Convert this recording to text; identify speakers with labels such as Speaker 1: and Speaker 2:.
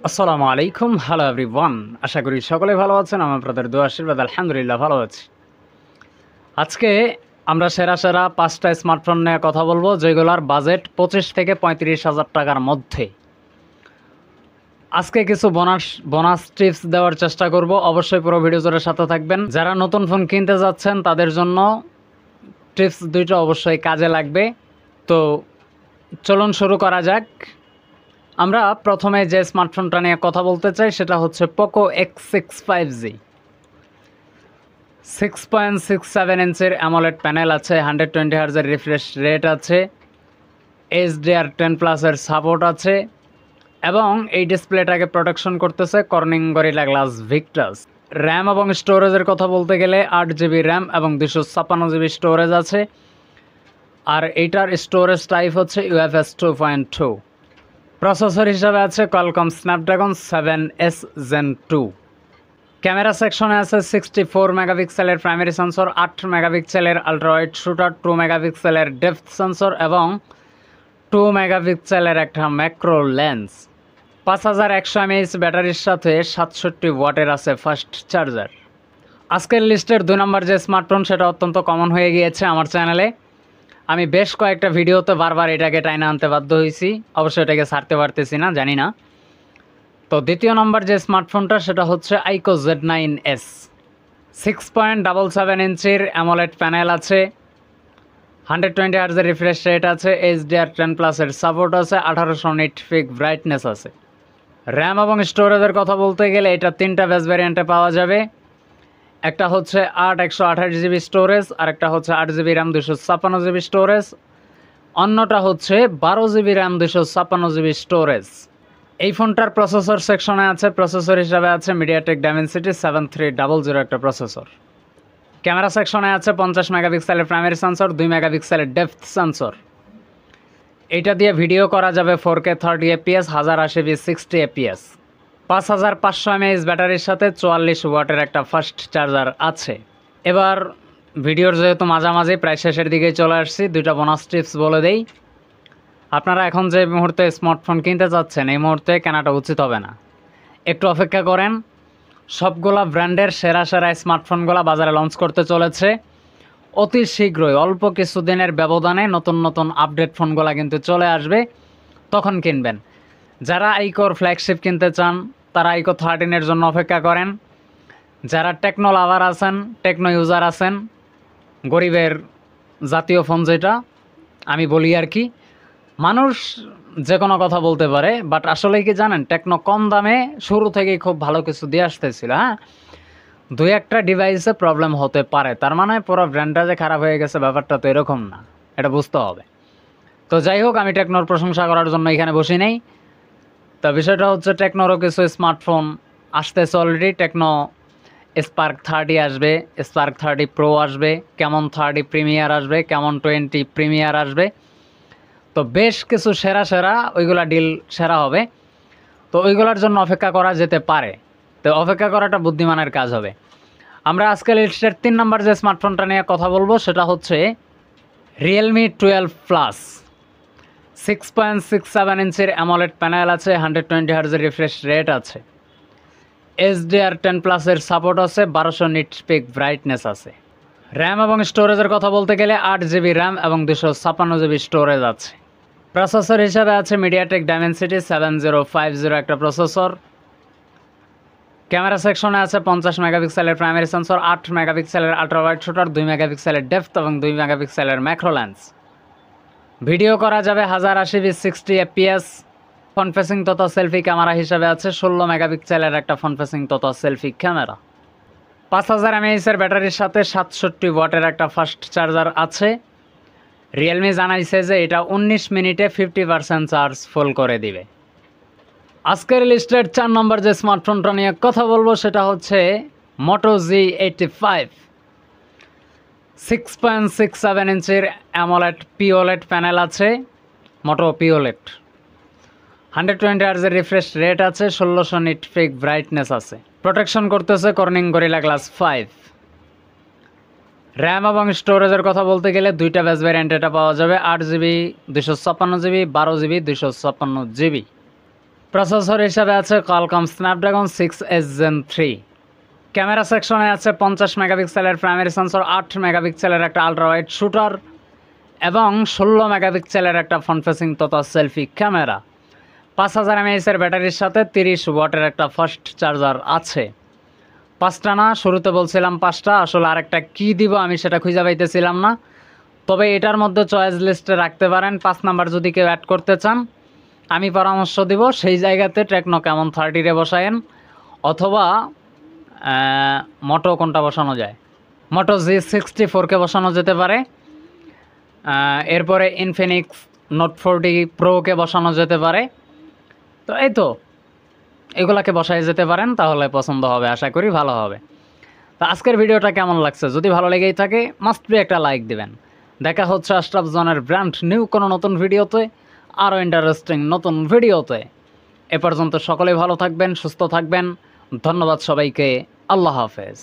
Speaker 1: আসসালামু আলাইকুম, hello everyone. আশা করি সকলে ভালো আছেন। আমার আপনাদের দোয়া আশীর্বাদ আলহামদুলিল্লাহ ভালো আছি। আজকে আমরা সেরা সেরা ৫টা স্মার্টফোন নিয়ে কথা বলবো, যেগুলোর বাজেট ২৫ থেকে ৩৫,০০০ টাকার মধ্যে। আজকে কিছু বোনাস টিপস দেওয়ার চেষ্টা করব। অবশ্যই পুরো ভিডিও জুড়ে সাথে থাকবেন। যারা নতুন ফোন কিনতে যাচ্ছেন তাদের জন্য টিপস দুইটা অবশ্যই কাজে লাগবে। তো চলুন শুরু করা যাক। আমরা প্রথমে যে স্মার্টফোনটা নিয়ে কথা বলতে চাই সেটা হচ্ছে পোকো X65G। 6.67 ইঞ্চের অ্যামোলেড প্যানেল আছে, 120 হার্জের রিফ্রেশ রেট আছে, HDR10+-এর সাপোর্ট আছে এবং এই ডিসপ্লেটাকে প্রোটেকশন করতেছে Corning gorilla glass Victus. RAM এবং স্টোরেজের কথা বলতে গেলে 8 জিবি র্যাম এবং 256 জিবি স্টোরেজ আছে, আর এইটার স্টোরেজ টাইপ হচ্ছে UFS 2.2। প্রসেসর হিসাবে আছে Qualcomm Snapdragon 7S Gen 2। Camera সেকশনে আছে 64 মেগাপিক্সেলের প্রাইমারি সেন্সর, 8 মেগাপিক্সেলের আলট্রাওয়াইড শুটার, 2 মেগাপিক্সেলের ডেপথ সেন্সর এবং 2 মেগাপিক্সেলের একটা ম্যাক্রো লেন্স। 5100 mAh ব্যাটারির সাথে 67 ওয়াটের আছে ফাস্ট চার্জার। আজকের লিস্টের 2 নম্বর যে স্মার্টফোন সেটা অত্যন্ত কমন হয়ে গিয়েছে আমার চ্যানেলে। আমি বেশ কয়েকটা ভিডিওতে বারবার এটাকে টাইনা আনতে বাধ্য হয়েছি, অবশ্যই এটাকে ছাড়তে পারতেছি না, জানি না। তো দ্বিতীয় নম্বর যে স্মার্টফোনটা সেটা হচ্ছে আইকো Z9s। 6.77 ইঞ্চির অ্যামোলেড প্যানেল আছে, 120 হার্জের রিফ্রেশ রেট আছে, HDR10+-এর সাপোর্ট আছে, 1800 নিট পিক ব্রাইটনেস আছে। র্যাম এবং স্টোরেজের কথা বলতে গেলে এটা 3টা বেস ভ্যারিয়েন্টে পাওয়া যাবে। একটা হচ্ছে 128 জিবি স্টোরেজ, আরেকটা হচ্ছে 8 জিবি র্যাম 256 জিবি স্টোরেজ, অন্যটা হচ্ছে 12 জিবি র্যাম 256 জিবি স্টোরেজ। এই ফোনটার প্রসেসর সেকশনে আছে, প্রসেসর হিসাবে আছে মিডিয়াটেক ডাইমেনসিটি 7300 একটা প্রসেসর। ক্যামেরা সেকশনে আছে 50 মেগাপিক্সেলের প্রাইমারি সেন্সর, 2 মেগাপিক্সেলের ডেপথ সেন্সর। এইটা দিয়ে ভিডিও করা যাবে 4K 30 fps, 1080p 60 fps। 5500 mAh ব্যাটারির সাথে 44 ওয়াটের একটা ফাস্ট চার্জার আছে। এবার ভিডিওর যেহেতু মাঝামাঝি প্রায় শেষের দিকে চলে আসছি, দুইটা বোনাস টিপস বলে দেই। আপনারা এখন যে মুহূর্তে স্মার্টফোন কিনতে যাচ্ছেন এই মুহূর্তে কেনাটা উচিত হবে না, একটু অপেক্ষা করেন। সবগুলা ব্র্যান্ডের সেরা সেরা স্মার্টফোনগুলো বাজারে লঞ্চ করতে চলেছে অতি শীঘ্রই। অল্প কিছুদিনের ব্যবধানে নতুন নতুন আপডেট ফোনগুলো কিন্তু চলে আসবে, তখন কিনবেন। যারা আইকোর ফ্ল্যাগশিপ কিনতে চান তারা আইকো 13-এর জন্য অপেক্ষা করেন। যারা টেকনো লাভার আছেন, টেকনো ইউজার আছেন, গরিবের জাতীয় ফোন যেটা আমি বলি আর কি, মানুষ যে কোনো কথা বলতে পারে, বাট আসলে কি জানেন, টেকনো কম দামে শুরু থেকেই খুব ভালো কিছু দিয়ে আসতেছিল। হ্যাঁ, 2-একটা ডিভাইসে প্রবলেম হতে পারে, তার মানে পুরো ব্র্যান্ডটা যে খারাপ হয়ে গেছে ব্যাপারটা তো এরকম না, এটা বুঝতে হবে। তো যাই হোক, আমি টেকনোর প্রশংসা করার জন্য এখানে বসি নেই। তো বিষয়টা হচ্ছে টেকনোরও কিছু স্মার্টফোন আসতেছে অলরেডি। টেকনো স্পার্ক 30 আসবে, স্পার্ক 30 প্রো আসবে, কেমন 30 প্রিমিয়ার আসবে, কেমন 20 প্রিমিয়ার আসবে। তো বেশ কিছু সেরা সেরা ওইগুলা ডিল সেরা হবে, তো ওইগুলোর জন্য অপেক্ষা করা যেতে পারে। তো অপেক্ষা করাটা বুদ্ধিমানের কাজ হবে। আমরা আজকে লিস্টের 3 নম্বর যে স্মার্টফোনটা নিয়ে কথা বলবো সেটা হচ্ছে রিয়েলমি 12 প্লাস। 6.67 ইঞ্চির অ্যামোলেড প্যানেল আছে, 120 হার্জের রিফ্রেশ রেট আছে, HDR10+-এর সাপোর্ট আছে, 1200 নিট পিক ব্রাইটনেস আছে। র্যাম এবং স্টোরেজের কথা বলতে গেলে 8 জিবি র্যাম এবং 256 জিবি স্টোরেজ আছে। প্রসেসর হিসাবে আছে মিডিয়াটেক ডাইমেনসিটি 7050 একটা প্রসেসর। ক্যামেরা সেকশনে আছে 50 মেগাপিক্সেলের প্রাইমারি সেন্সর, 8 মেগাপিক্সেলের আলট্রাওয়াইড শুটার, 2 মেগাপিক্সেলের ডেপথ এবং 2 মেগাপিক্সেলের ম্যাক্রো লেন্স। ভিডিও করা যাবে 1080p 60 fps। ফ্রন্ট ফেসিং তথা সেলফি ক্যামেরা হিসাবে আছে 16 মেগাপিক্সেলের একটা ফ্রন্ট ফেসিং তথা সেলফি ক্যামেরা। 5000 mAh ব্যাটারির সাথে 67 ওয়াটের একটা ফাস্ট চার্জার আছে। রিয়েলমি জানাইছে যে এটা 19 মিনিটে 50% চার্জ ফুল করে দিবে। আজকের লিস্টের 4 নম্বর যে স্মার্টফোনটা নিয়ে কথা বলবো সেটা হচ্ছে মোটো G85। 6.67 ইঞ্চির অ্যামোলেড পিওলেড প্যানেল আছে, মোটো পিওলেড। 120 হার্জের রিফ্রেশ রেট আছে, 1600 নিট পিক ব্রাইটনেস আছে। প্রোটেকশন করতেছে কর্নিং গরিলা গ্লাস 5। র্যাম এবং স্টোরেজের কথা বলতে গেলে 2টা বেস ভ্যারিয়েন্ট এটা পাওয়া যাবে, 8 GB 256 GB, 12 GB 256 GB. Processor হিসাবে আছে Qualcomm Snapdragon 6S Gen 3। Camera সেকশনে আছে 50 মেগাপিক্সেলের প্রাইমারি সেন্সর, 8 মেগাপিক্সেলের একটা আলট্রা ওয়াইড শুটার এবং 16 মেগাপিক্সেলের একটা ফ্রন্ট ফেসিং তথা সেলফি ক্যামেরা। 5000 mAh-এর ব্যাটারির সাথে 30 ওয়াটের একটা ফাস্ট চার্জার আছে। 5টা না, শুরুতে বলছিলাম 5টা, আসলে আরেকটা কী দিব আমি সেটা খুঁজে পাইতেছিলাম না। তবে এটার মধ্যে চয়েস লিস্টে রাখতে পারেন 5 নাম্বার যদি কেউ অ্যাড করতে চান। আমি পরামর্শ দিব সেই জায়গাতে টেকনো কেমন 30 বসায়েন, অথবা মোটো কোনটা বসানো যায়, মোটো G64 বসানো যেতে পারে। এরপরে ইনফিনিক্স নোট 40 প্রোকে বসানো যেতে পারে। তো এই তো এগুলাকে বসাই যেতে পারেন, তাহলে পছন্দ হবে, আশা করি ভালো হবে। তো আজকের ভিডিওটা কেমন লাগছে, যদি ভালো লেগেই থাকে মাস্ট বি একটা লাইক দিবেন। দেখা হচ্ছে আশরাফ জনের ব্র্যান্ড নিউ কোনো নতুন ভিডিওতে, আরও ইন্টারেস্টিং নতুন ভিডিওতে। এ পর্যন্ত সকলেই ভালো থাকবেন, সুস্থ থাকবেন। ধন্যবাদ সবাইকে। আল্লাহ হাফেজ।